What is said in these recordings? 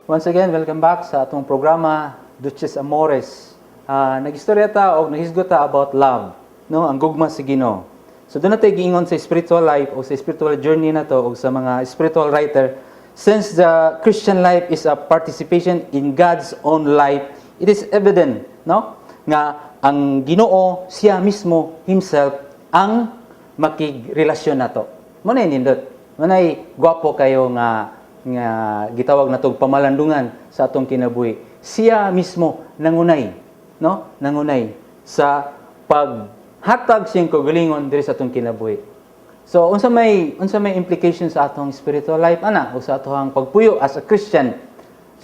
Once again, welcome back sa atong programa Duces Amores. Nagistorya ta o nahisgot ta about love, no? Ang gugma sa Ginoo. So doon natin giingon sa spiritual life o sa spiritual journey na to o sa mga spiritual writer, since the Christian life is a participation in God's own life, it is evident, no? Nga ang Ginoo siya mismo himself ang makigrelasyon nato. Mo na nindot. Mo na gwapo kayo nga gitawag na tog pamalandungan sa atong kinabuhi. Siya mismo nangunay, no? Nangunay sa paghatag siyang kagalingon diri sa atong kinabuhi. So unsa may implication sa atong spiritual life ana o sa atong pagpuyo as a Christian?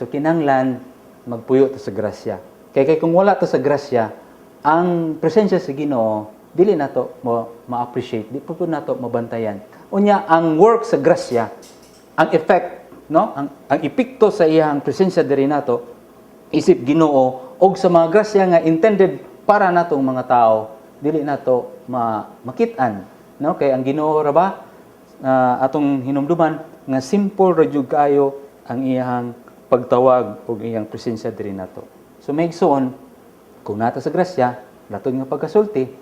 So kinahanglan magpuyo ta sa grasya. Kay kung wala ta sa grasya, ang presensya sa Ginoo dili nato ma-appreciate, di pud nato mabantayan. Unya ang work sa grasya, ang effect, no? Ang epekto sa iyang presensya diri nato isip Ginoo og sa mga grasya nga intended para natong mga tao, dili nato makit-an, no? Kay ang Ginoo ra ba atong hinumduman nga simple ra jud kayo ang iyang pagtawag og iyang presensya diri nato. So maigsoon, kung nata sa grasya, laton nga pagkasulti,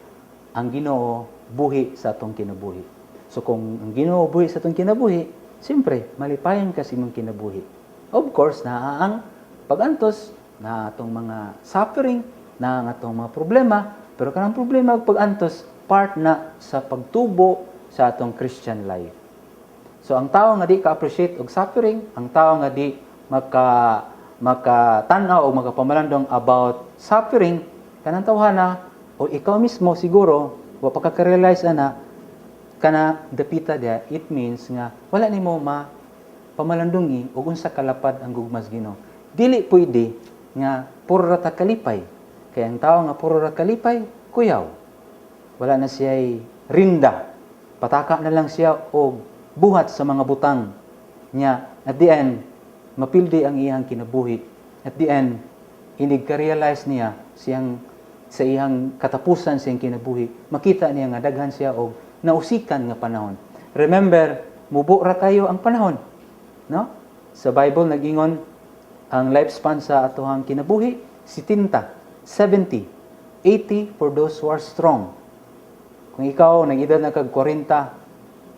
ang Ginoo buhi sa atong kinabuhi. So kung ang Ginoo buhi sa atong kinabuhi, siyempre malipayon ka sa imong kinabuhi. Of course, naa ang pagantos na atong mga suffering, na ang atong mga problema, pero kanang problema ug pagantos part na sa pagtubo sa atong Christian life. So ang tao nga di ka-appreciate og suffering, ang tao nga di makatanaw o makapamalandong about suffering, kanang tawhana o ikaw mismo siguro wa pa ka realize ana kana dapita dia, it means nga wala nimo pamalandungi og unsa kalapad ang gugmas Ginoo. Dili pwede nga puro ra ta kalipay. Kay ang tao nga puro ra kalipay, kuyaw. Wala na siya rinda. Pataka na lang siya og buhat sa mga butang niya. At the end, mapildi ang iyang kinabuhi. At the end, inig ka-realize niya sa iyang katapusan sa iyang kinabuhi. Makita niya nga daghan siya og nausikan nga panahon. Remember, mubo ra kayo ang panahon, no? Sa Bible nag-ingon ang lifespan sa atohang kinabuhi 70, 70, 80 for those who are strong. Kung ikaw nag-edad na kag 40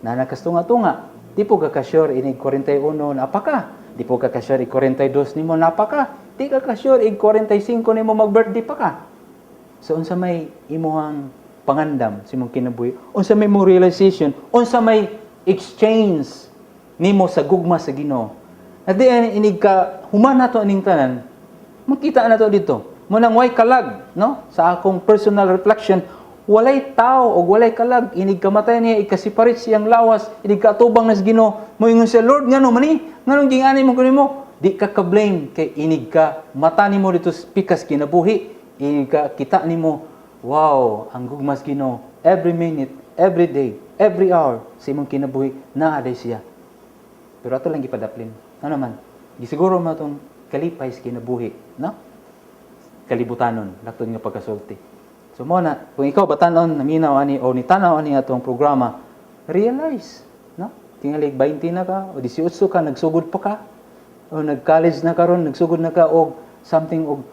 na nakastunga-tunga, di po ka sure inig 41 na apaka. Di po ka sure ig 42 nimo napaka. Di ka sure ig 45 nimo mag-birthday pa ka. So unsa may imuhang pangandam sa imong kinabuhi, unsa may mong realization, unsa may exchange nimo sa gugma sa Ginoo. At di inig ka human nato aning tanan, makita nato dito. Munang way kalag, no? Sa akong personal reflection, walay tao o walay kalag, inig kamatay niya, ikasiparit siyang lawas, inig katubang nas Ginoo, moingon siya, Lord, ngano mani? Nganong gingani mo kunimo? Di ka ka-blame kay inig ka mata nimo dito pikas kinabuhi, inig ka kita nimo, wow, ang gugmas Ginoo, every minute, every day, every hour, sa imong kinabuhi, naaday siya. Pero ato lang gipadaplin. Ano man, gisiguro mo itong kalipay sa kinabuhi, no? Kalibutanon, laktod nga pagkasulti. So mo na, kung ikaw batanon, naminaw ani, o nitanaw ani atong programa, realize, no? Tingali 20 na ka, o 18 ka, nagsugod pa ka, o nag-college na karon, nagsugod na ka, o something, o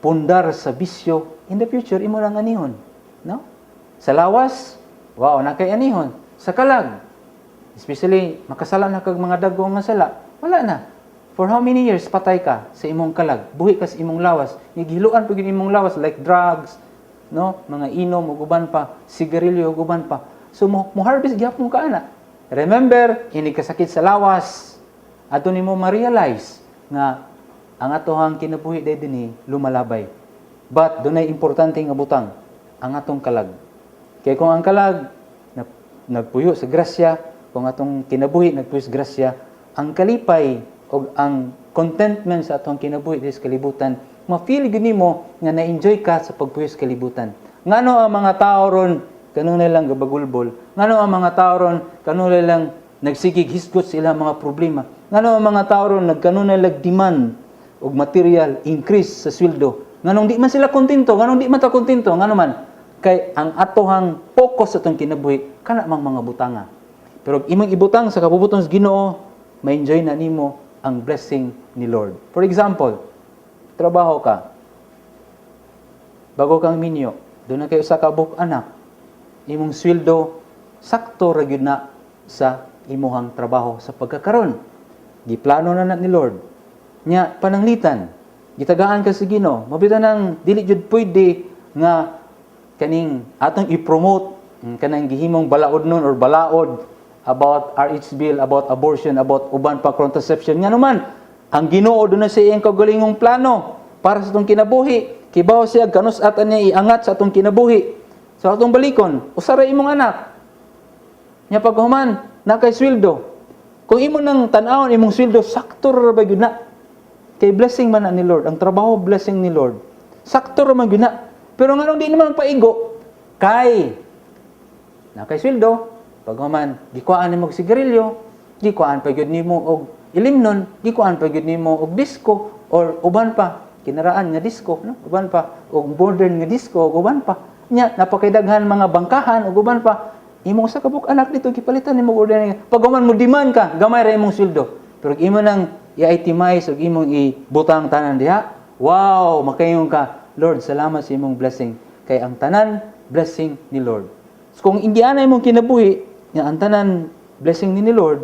pundar sa bisyo, in the future, imo lang anihon. No? Sa lawas, wow, nakay anihon. Sa kalag, especially, makasala na kag mga dagko nga sala, wala na. For how many years patay ka sa imong kalag? Buhi ka sa imong lawas. Nighiluan pag imong lawas, like drugs, no? Mga inom, ug uban pa, sigarilyo, ug uban pa. So, mo harvest gyapon ka ana. Remember, inig kasakit sa lawas. Ato nimo ma-realize nga ang atohang kinabuhi day dinhi lumalabay. But dunay importante nga butang, ang atong kalag. Kay kung ang kalag nagpuyo sa grasya, kung atong kinabuhi nagpuyo sa grasya, ang kalipay o ang contentment sa atong kinabuhi sa kalibutan, ma-feel gid nimo nga na-enjoy ka sa pagpuyo sa kalibutan. Ngano ang mga tao ron kanunay lang gabagulbol? Ngano ang mga tao ron kanunay lang nagsigig hisgot sa ilang mga problema? Ngano ang mga tao ron nagkanunay lang demand og material increase sa sweldo? Nganong di man sila kontento? Nganong di man ta kontento? Ngano man? Kay ang atohang focus sa atong kinabuhi kana mang mga butanga. Pero imong ibutang sa kabubutang sa Ginoo, ma-enjoy na nimo ang blessing ni Lord. For example, trabaho ka, bago kang minyo, doon na kayo sa kabuk anak, imong sweldo, sakto ra gyud na sa imuhang trabaho sa pagkakaron. Giplano na ni Lord. Nya pananglitan, gitagaan ka sa Ginoo. Mabitan nang dili jud pwede nga kaning atong i-promote kanang gihimong balaod nun or balaod about RH bill, about abortion, about uban pa contraception. Nga naman, ang Ginoo doon na sa iyang kagalingong plano para sa atong kinabuhi. Kibaw siya, ganus at niya iangat sa atong kinabuhi. Sa atong balikon, usara imong anak. Nya paghuman, na kay sweldo. Kung imo nang tan-awon imong sweldo, sakto ra ba gyud na? Kay blessing man na ni Lord. Ang trabaho, blessing ni Lord. Sakto ra man gyud na. Pero nganong di naman paigo, kay sweldo, paghuman, gikuan nimo og sigarilyo, gikuan pa gyud nimo og ilimnon, gikuan pa gyud nimo og disco, or uban pa, kinaraan nga disco, no? Uban pa, og modern nga disco, og uban pa. Nya, napakidaghan mga bangkahan, og uban pa, imong sa kabuk anak dito, gipalitan nimo og ordinary. Paghuman mo demand ka, gamay ra imong sweldo. Pero imo nang i-itemize, og imong ibutang tanan diha, wow, makayon ka, Lord, salamat sa imong blessing. Kay ang tanan, blessing ni Lord. So, kung indiana imong kinabuhi, nga ang tanan, blessing ni Lord,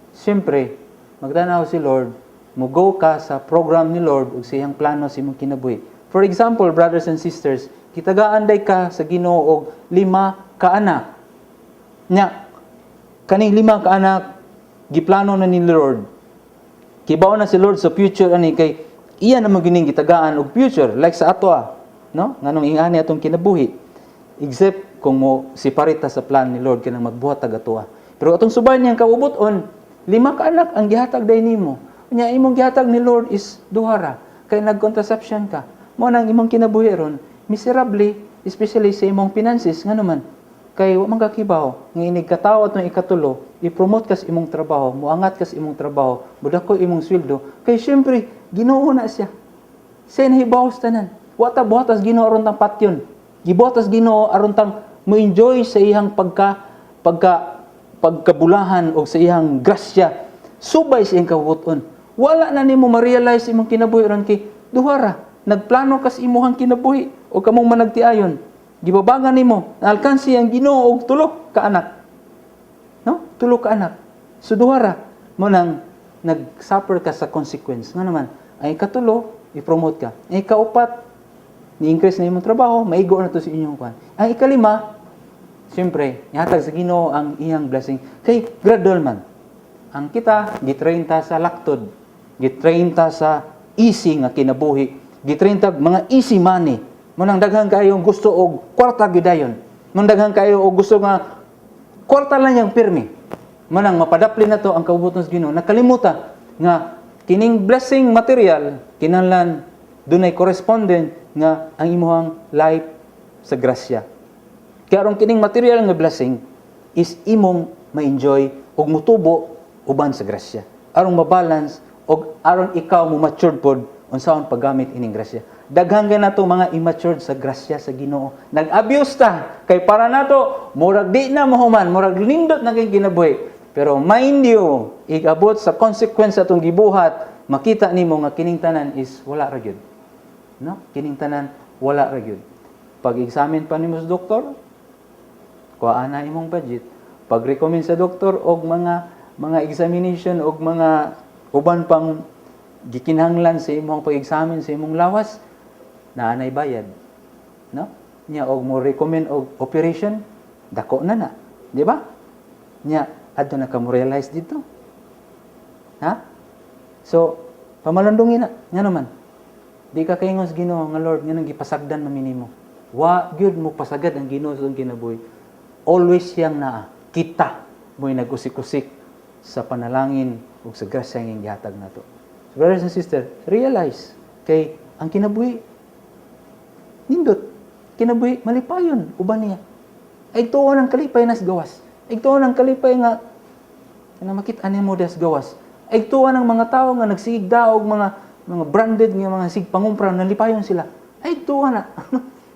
siyempre, magtanaw si Lord, mugo ka sa program ni Lord ug sa iyang plano sa imong kinabuhi. For example, brothers and sisters, kitagaan-day ka sa Ginoo og 5 ka anak. Nya, kaning 5 ka anak, giplano na ni Lord. Kibaw na si Lord sa future ani kay iya naman gining gitagaan og future like sa ato no? Nganong ingani atong kinabuhi. Except kung mo siparita sa plan ni Lord kanang magbuhat tag atoa. Pero atong subay niyang kabubuton, 5 ka anak ang gihatag day nimo. Nya imong gihatag ni Lord is duhara kay nag-contraception ka. Mo nang imong kinabuhi ron miserably, especially sa imong finances nganuman. Kay wa man ka kibaw nga inig katawo atong ikatulo, i-promote kas imong trabaho, muangat kas imong trabaho, budako imong sweldo. Kay syempre Ginoo na siya. Siya nahibawas tanan. Wa ta buhatas Ginoo aron tang patyon. Gibuhatas Ginoo aron tang mo-enjoy sa iyang pagkabulahan o sa iyang grasya. Subay sa iyang kabubuton. Wala na nimo ma-realize imong kinabuhi ron kay duhara. Nagplano kas imuhang kinabuhi o kamong managtiayon. Gibabangan nimo na alkansi ang Ginoo og 3 ka anak. No? 3 ka anak. So duhara mo nang nag-suffer ka sa consequence. Nga naman, ang ikatulo, i-promote ka. Ang ikaupat, ni-increase na imong trabaho, maigo na to sa inyong kwan. Ang ikalima, siyempre, ihatag sa Ginoo ang iyang blessing. Kay gradual man. Ang kita, gitrain ta sa laktod. Gitrain ta sa easy nga kinabuhi. Gitrain ta mga easy money. Munang daghang kayo gusto og kwarta gidayon. Munang daghang kayo og gusto nga kwarta lang yang pirmi. Manang mapadapli na to ang kabubuton sa Ginoo. Nakalimuta nga kining blessing material kinahanglan dunay correspondent nga ang imuhang life sa grasya. Kaya aron kining material nga blessing is imong ma-enjoy ug mutubo uban sa grasya. Aron mabalance ug aron ikaw mo matured pod unsaon paggamit ining grasya. Daghan na to mga immature sa grasya sa Ginoo. Nag-abuse ta kay para nato murag di na mahuman, murag lindot na kay kinabuhi. Pero mind you, igabot sa consequence atong gibuhat, makita nimo nga kining tanan is wala ra gyud. No? Kining tanan wala ra gyud. Pag-examine pa nimo sa doktor, kuha na imong budget. Pag-recommend sa doktor og mga examination og mga uban pang gikinahanglan sa imong pag-examine sa imong lawas, naanay bayad. No? Nya og mo recommend og operation, dako na. Di ba? Nya adto na ka mo realize dito. Ha? So, pamalandungin na. Nga naman. Di ka kaingos Ginoo nga Lord, nga nang gipasagdan na minimo. Wa gyud mo pasagad ang Ginoo sa kinabuhi. Always siyang naa. Kita mo'y nag-usik-usik sa panalangin ug sa grasya nga gihatag nato. So, brothers and sisters, realize kay ang kinabuhi nindot. Kinabuhi malipayon uban niya. Ay tuon ang kalipay nas gawas. Ay tuon ang kalipay nga makita nimo das gawas. Ay tuwa ng mga tao nga nagsigig daog mga branded nga mga sigpangumpra nalipayon sila. Ay tuwa na.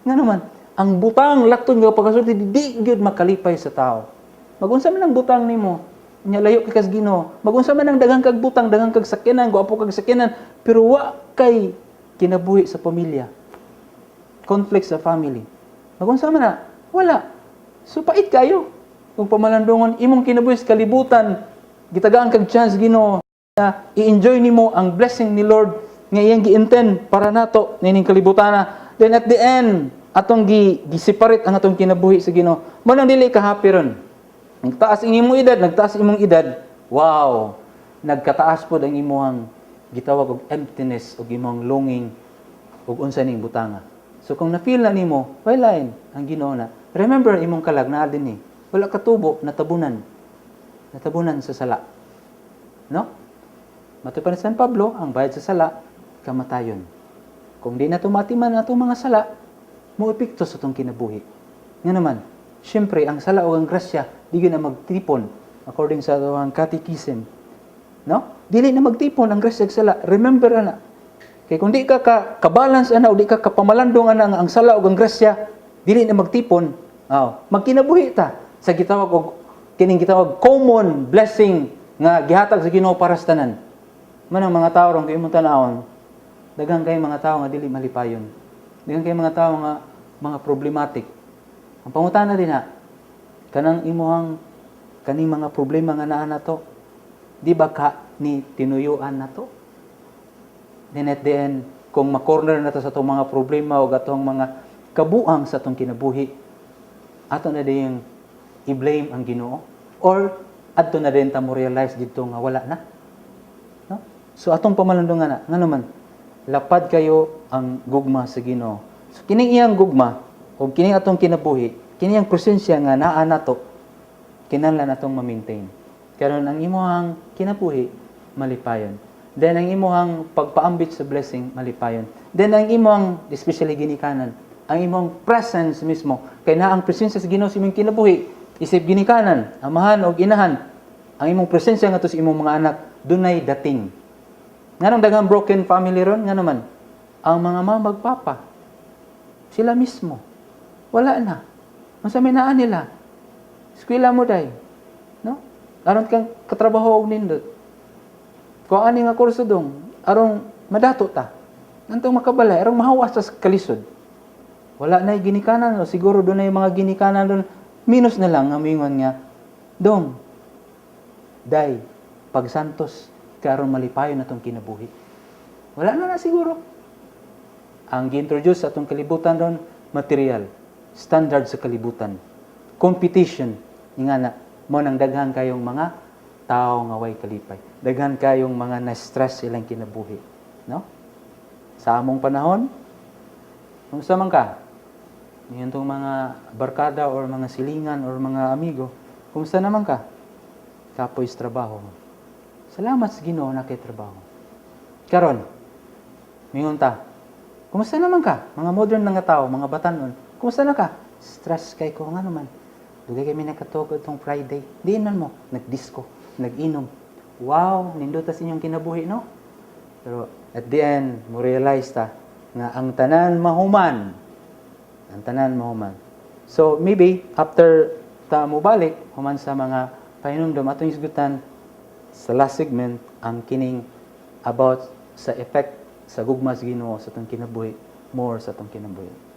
Nga naman, ang butang lakton nga pagkasulti di gyud makalipay sa tao. Magunsa man ang butang nimo? nya layo kay kas Ginoo. Magunsa man ang daghang kag butang, daghang kag sakyanan, guwapo kag sakyanan, pero wa kay kinabuhi sa pamilya. Conflict sa family. Magunsa man na, wala. So pait kayo. Kung pamalandungon imong kinabuhi sa kalibutan, gitagaan kag chance Ginoo na i-enjoy nimo ang blessing ni Lord nga iyang gi-intend para nato nining kalibutana. Then at the end, atong gi-separate ang atong kinabuhi sa Ginoo. Mo nang dili ka happy ron. Nagtaas ang imong edad, nagtaas imong edad. Wow. Nagkataas pod ang imong gitawag og emptiness og imong longing ug unsa ning butanga. So kung na-feel na nimo, wala ang Ginoo na. Remember imong kalag naa dinhi. Wala katubo natabunan. Natabunan sa sala. No? Matupan ni San Pablo, ang bayad sa sala kamatayon. Kung di na tumatiman atong mga sala, mo epekto sa atong kinabuhi. Nga naman, syempre ang sala o ang grasya di na magtipon according sa atong catechism. No? Dili na magtipon ang grasya ug sala. Remember ana. Kay kung di ka ka-balance ana o di ka kapamalandong ana ang sala o ang grasya, dili na magtipon. Magkinabuhi ta sa gitawag og kining gitawag common blessing nga gihatag sa Ginoo para sa tanan. Man ang mga tawo ron kay imong tan-awon, daghang kay mga tawo nga dili malipayon. Daghang kay mga tawo nga mga problematic. Ang pangutana din kanang imuhang kaning mga problema nga naa nato, di ba ka ni tinuyuan nato? Then at the end, kung makorner na to sa itong mga problema o atong mga kabuang sa itong kinabuhi, ato na din i-blame ang Ginoo or adto na din ta mo realize dito nga wala na. No? So atong pamalandungan nga naman, lapad kayo ang gugma sa Ginoo. So kining iyang gugma o kining atong kinabuhi, kining iyang presensya nga naa nato, kinahanglan natong ma-maintain. Karon ang imong kinabuhi malipayon. Then ang imong pagpaambit sa blessing malipayon. Then ang imong especially ginikanan, ang imong presence mismo kay naa ang presensya sa Ginoo sa imong kinabuhi, isip ginikanan, amahan o inahan, ang imong presensya ngadto sa imong mga anak dunay dating. Nganong daghang broken family ron nga naman, ang mga magpapa sila mismo wala na. Unsa may naa nila? Eskwela mo day, no? Aron kang katrabaho og nindot. Kung ani nga kurso dong, arong madato ta. Nantong makabalay, arong mahawas sa kalisod. Wala na ginikanan, o siguro doon na yung mga ginikanan doon, minus na lang, amingon nga, dong, day, pagsantos, karon malipayon na itong kinabuhi. Wala na siguro. Ang gi-introduce sa itong kalibutan doon, material, standard sa kalibutan, competition, nga na, mo nang daghan kayong mga tao nga way kalipay. Daghan kayong mga na-stress silang kinabuhi. No? Sa among panahon, kung sa man ka, yung itong mga barkada or mga silingan or mga amigo, kumusta naman ka? Kapoy sa trabaho. Salamat sa Ginoo na kay trabaho. Karon, mingon ta, kumusta naman ka? Mga modern nga tao, mga batanon, kumusta na ka? Stress kay ko nga naman. Dugay kami nakatugod tong Friday. Diin man mo, nagdisco, nag-inom. Wow, nindot sa inyong kinabuhi, no? Pero at the end, mo realize ta nga ang tanan mahuman. Ang tanan mahuman. So maybe after ta mo balik human sa mga pahinumdom atong isgutan sa last segment ang kining about sa effect sa gugma sa Ginoo sa atong kinabuhi, more sa atong kinabuhi.